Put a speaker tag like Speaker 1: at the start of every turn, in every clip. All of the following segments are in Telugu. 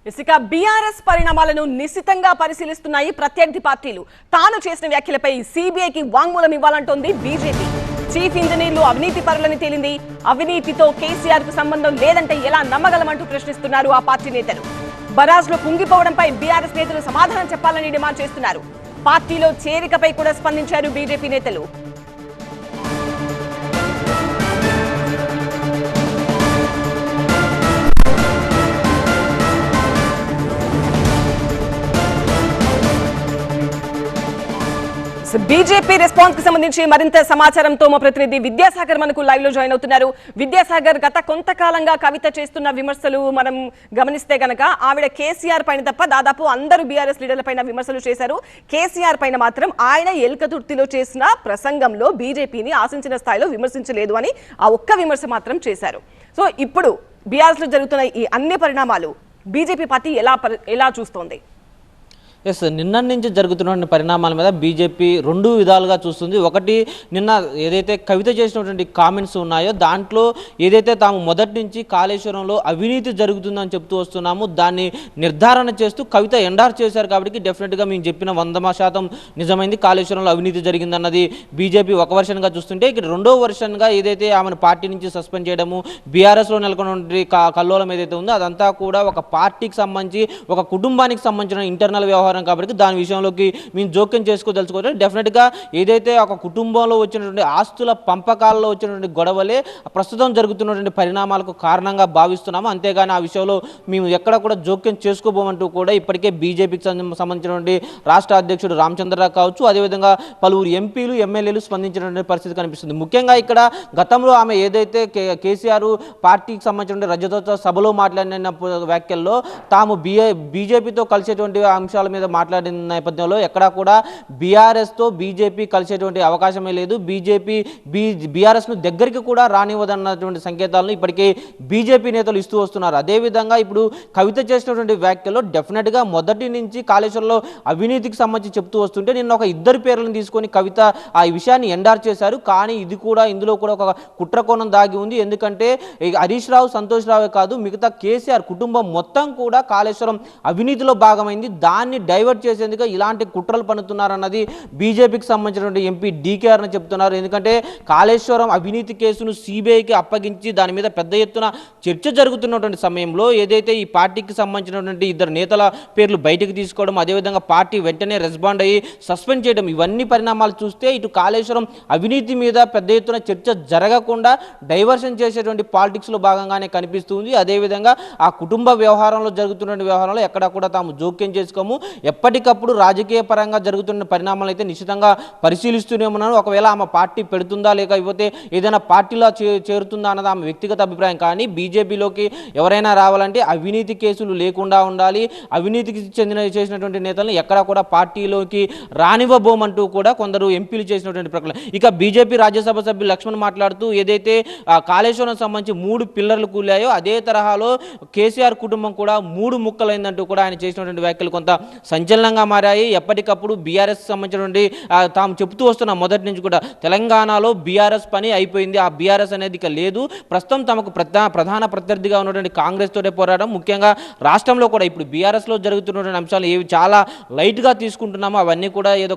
Speaker 1: ఇక బీఆర్ఎస్ పరిణామాలను నిశితంగా పరిశీలిస్తున్నాయి ప్రత్యర్థి పార్టీలు. తాను చేసిన వ్యాఖ్యలపై సిబిఐకి వాంగ్మూలం ఇవ్వాలంటోంది బీజేపీ. చీఫ్ ఇంజనీర్లు అవినీతి పరులని తేలింది. అవినీతితో కేసీఆర్ కు సంబంధం లేదంటే ఎలా నమ్మగలమంటూ ప్రశ్నిస్తున్నారు ఆ పార్టీ నేతలు. బరాజ్ లో కుంగిపోవడంపై బీఆర్ఎస్ నేతలు సమాధానం చెప్పాలని డిమాండ్ చేస్తున్నారు. పార్టీలో చేరికపై కూడా స్పందించారు బీజేపీ నేతలు. బీజేపీ రెస్పాన్స్ కి సంబంధించి మరింత సమాచారంతో మా ప్రతినిధి విద్యాసాగర్ మనకు లైవ్ లో జాయిన్ అవుతున్నారు. విద్యాసాగర్, గత కొంతకాలంగా కవిత చేస్తున్న విమర్శలు మనం గమనిస్తే గనక ఆవిడ కేసీఆర్ పైన తప్ప దాదాపు అందరూ బీఆర్ఎస్ లీడర్ల పైన విమర్శలు చేశారు. కేసీఆర్ పైన మాత్రం ఆయన ఎల్కతుర్తిలో చేసిన ప్రసంగంలో బీజేపీని ఆశించిన స్థాయిలో విమర్శించలేదు అని ఆ ఒక్క విమర్శ మాత్రం చేశారు. సో ఇప్పుడు బీఆర్ఎస్ లో జరుగుతున్న ఈ అన్ని పరిణామాలు బీజేపీ పార్టీ ఎలా చూస్తోంది?
Speaker 2: ఎస్, నిన్న నుంచి జరుగుతున్న పరిణామాల మీద బీజేపీ రెండు విధాలుగా చూస్తుంది. ఒకటి, నిన్న ఏదైతే కవిత చేసినటువంటి కామెంట్స్ ఉన్నాయో దాంట్లో ఏదైతే తాము మొదటి నుంచి కాళేశ్వరంలో అవినీతి జరుగుతుందని చెప్తూ వస్తున్నాము, దాన్ని నిర్ధారణ చేస్తూ కవిత ఎండార్ చేశారు. కాబట్టి డెఫినెట్గా మేము చెప్పిన 100% నిజమైంది, కాళేశ్వరంలో అవినీతి జరిగిందన్నది బీజేపీ ఒక వర్షన్గా చూస్తుంటే, ఇక్కడ రెండో వర్షన్గా ఏదైతే ఆమెను పార్టీ నుంచి సస్పెండ్ చేయడము, బీఆర్ఎస్లో నెలకొన్నటువంటి కల్లోలం ఏదైతే ఉందో అదంతా కూడా ఒక పార్టీకి సంబంధించి ఒక కుటుంబానికి సంబంధించిన ఇంటర్నల్ వ్యవహారం కాబట్టి దాని విషయంలోకి మేము జోక్యం చేసుకోదలుచుకోవచ్చు. డెఫినెట్గా ఏదైతే ఒక కుటుంబంలో వచ్చినటువంటి ఆస్తుల పంపకాల్లో వచ్చినటువంటి గొడవలే ప్రస్తుతం జరుగుతున్నటువంటి పరిణామాలకు కారణంగా భావిస్తున్నాము. అంతేగాని ఆ విషయంలో మేము ఎక్కడ కూడా జోక్యం చేసుకోబోమంటూ కూడా ఇప్పటికే బీజేపీకి సంబంధించినటువంటి రాష్ట్ర అధ్యక్షుడు రామచంద్రరావు కావచ్చు, అదేవిధంగా పలువురు ఎంపీలు ఎమ్మెల్యేలు స్పందించినటువంటి పరిస్థితి కనిపిస్తుంది. ముఖ్యంగా ఇక్కడ గతంలో ఆమె ఏదైతే కేసీఆర్ పార్టీకి సంబంధించిన రజతోత్సవ సభలో మాట్లాడిన వ్యాఖ్యల్లో తాము బీజేపీతో కలిసేటువంటి అంశాల మీద మాట్లాడిన నేపథ్యంలో ఎక్కడా కూడా బీఆర్ఎస్తో బీజేపీ కలిసేటువంటి అవకాశమే లేదు, బీఆర్ఎస్ను దగ్గరికి కూడా రానివ్వదన్నటువంటి సంకేతాలను ఇప్పటికే బీజేపీ నేతలు ఇస్తూ వస్తున్నారు. అదేవిధంగా ఇప్పుడు కవిత చేసినటువంటి వ్యాఖ్యలో డెఫినెట్గా మొదటి నుంచి కాళేశ్వరంలో అవినీతికి సంబంధించి చెప్తూ వస్తుంటే నిన్న ఒక ఇద్దరు పేర్లను తీసుకొని కవిత ఆ విషయాన్ని ఎండార్ చేశారు. కానీ ఇందులో కూడా ఒక కుట్రకోణం దాగి ఉంది. ఎందుకంటే హరీష్ రావు, సంతోష్ రావే కాదు, మిగతా కేసీఆర్ కుటుంబం మొత్తం కూడా కాళేశ్వరం అవినీతిలో భాగమైంది. దాన్ని డైవర్ట్ చేసేందుకు ఇలాంటి కుట్రలు పన్నుతున్నారన్నది బీజేపీకి సంబంధించినటువంటి ఎంపీ డీకేఆర్ అని చెప్తున్నారు. ఎందుకంటే కాళేశ్వరం అవినీతి కేసును సిబిఐకి అప్పగించి దాని మీద పెద్ద ఎత్తున చర్చ జరుగుతున్నటువంటి సమయంలో ఏదైతే ఈ పార్టీకి సంబంధించినటువంటి ఇద్దరు నేతల పేర్లు బయటకు తీసుకోవడం, అదేవిధంగా పార్టీ వెంటనే రెస్పాండ్ అయ్యి సస్పెండ్ చేయడం, ఇవన్నీ పరిణామాలు చూస్తే ఇటు కాళేశ్వరం అవినీతి మీద పెద్ద ఎత్తున చర్చ జరగకుండా డైవర్షన్ చేసేటువంటి పాలిటిక్స్లో భాగంగానే కనిపిస్తుంది. అదేవిధంగా ఆ కుటుంబ వ్యవహారంలో జరుగుతున్న వ్యవహారంలో ఎక్కడా కూడా తాము జోక్యం చేసుకోము, ఎప్పటికప్పుడు రాజకీయ పరంగా జరుగుతున్న పరిణామాలు అయితే నిశ్చితంగా పరిశీలిస్తూనే ఉన్నాను. ఒకవేళ ఆమె పార్టీ పెడుతుందా లేకపోతే ఏదైనా పార్టీలో చేరుతుందా అన్నది ఆమె వ్యక్తిగత అభిప్రాయం. కానీ బీజేపీలోకి ఎవరైనా రావాలంటే అవినీతి కేసులు లేకుండా ఉండాలి, అవినీతికి చేసినటువంటి నేతలను ఎక్కడా కూడా పార్టీలోకి రానివ్వబోమంటూ కూడా కొందరు ఎంపీలు చేసినటువంటి ప్రకటన. ఇక బీజేపీ రాజ్యసభ సభ్యులు లక్ష్మణ్ మాట్లాడుతూ ఏదైతే కాళేశ్వరం సంబంధించి 3 పిల్లర్లు కూలాయో అదే తరహాలో కేసీఆర్ కుటుంబం కూడా 3 ముక్కలైందంటూ కూడా ఆయన చేసినటువంటి వ్యాఖ్యలు కొంత సంచలనంగా మారాయి. ఎప్పటికప్పుడు బీఆర్ఎస్ సంబంధించినటువంటి తాము చెబుతూ వస్తున్న మొదటి నుంచి కూడా తెలంగాణలో బీఆర్ఎస్ పని అయిపోయింది, ఆ బీఆర్ఎస్ అనేది ఇక లేదు, ప్రస్తుతం తమకు ప్రధాన ప్రత్యర్థిగా ఉన్నటువంటి కాంగ్రెస్ తోటే పోరాటం. ముఖ్యంగా రాష్ట్రంలో కూడా ఇప్పుడు బీఆర్ఎస్లో జరుగుతున్నటువంటి అంశాలు ఏవి చాలా లైట్గా తీసుకుంటున్నామో అవన్నీ కూడా ఏదో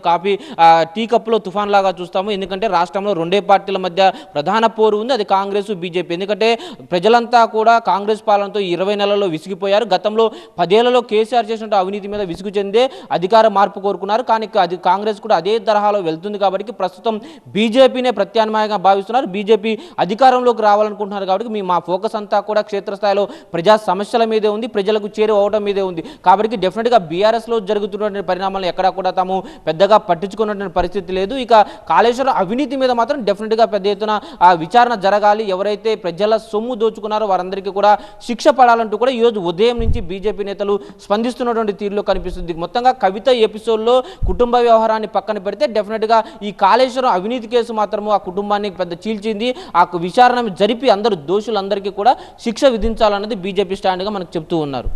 Speaker 2: టీ కప్పులో తుఫాన్ లాగా చూస్తాము. ఎందుకంటే రాష్ట్రంలో రెండే పార్టీల మధ్య ప్రధాన పోరు ఉంది, అది కాంగ్రెస్ బీజేపీ. ఎందుకంటే ప్రజలంతా కూడా కాంగ్రెస్ పాలనతో 20 నెలల్లో విసిగిపోయారు. గతంలో 10 ఏళ్లలో కేసీఆర్ చేసిన అవినీతి మీద విసుగు చెందే అధికార మార్పు కోరుకున్నారు. కానీ అది కాంగ్రెస్ కూడా అదే తరహాలో వెళ్తుంది కాబట్టి ప్రస్తుతం బీజేపీనే ప్రత్యామ్నాయంగా భావిస్తున్నారు. బీజేపీ అధికారంలోకి రావాలనుకుంటున్నారు కాబట్టి మా ఫోకస్ అంతా కూడా క్షేత్రస్థాయిలో ప్రజా సమస్యల మీదే ఉంది, ప్రజలకు చేరువవడం మీదే ఉంది. కాబట్టి డెఫినెట్గా బీఆర్ఎస్లో జరుగుతున్నటువంటి పరిణామాలను ఎక్కడా కూడా తాము పెద్దగా పట్టించుకున్నటువంటి పరిస్థితి లేదు. ఇక కాళేశ్వరం అవినీతి మీద మాత్రం డెఫినెట్గా పెద్ద ఎత్తున ఆ విచారణ జరగాలి, ఎవరైతే ప్రజల సొమ్ము దోచుకున్నారో వారందరికీ కూడా శిక్ష పడాలంటూ కూడా ఈరోజు ఉదయం నుంచి బీజేపీ నేతలు స్పందిస్తున్నటువంటి తీరులో కనిపిస్తుంది. మొత్తంగా కవిత ఎపిసోడ్లో కుటుంబ వ్యవహారాన్ని పక్కన పెడితే డెఫినెట్గా ఈ కాళేశ్వరం అవినీతి కేసు మాత్రము ఆ కుటుంబాన్ని పెద్ద చీల్చింది. ఆ విచారణ జరిపి అందరూ దోషులందరికీ కూడా శిక్ష విధించాలన్నది బీజేపీ స్టాండ్గా మనకు చెప్తూ ఉన్నారు.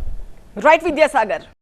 Speaker 1: రైట్ విద్యాసాగర్.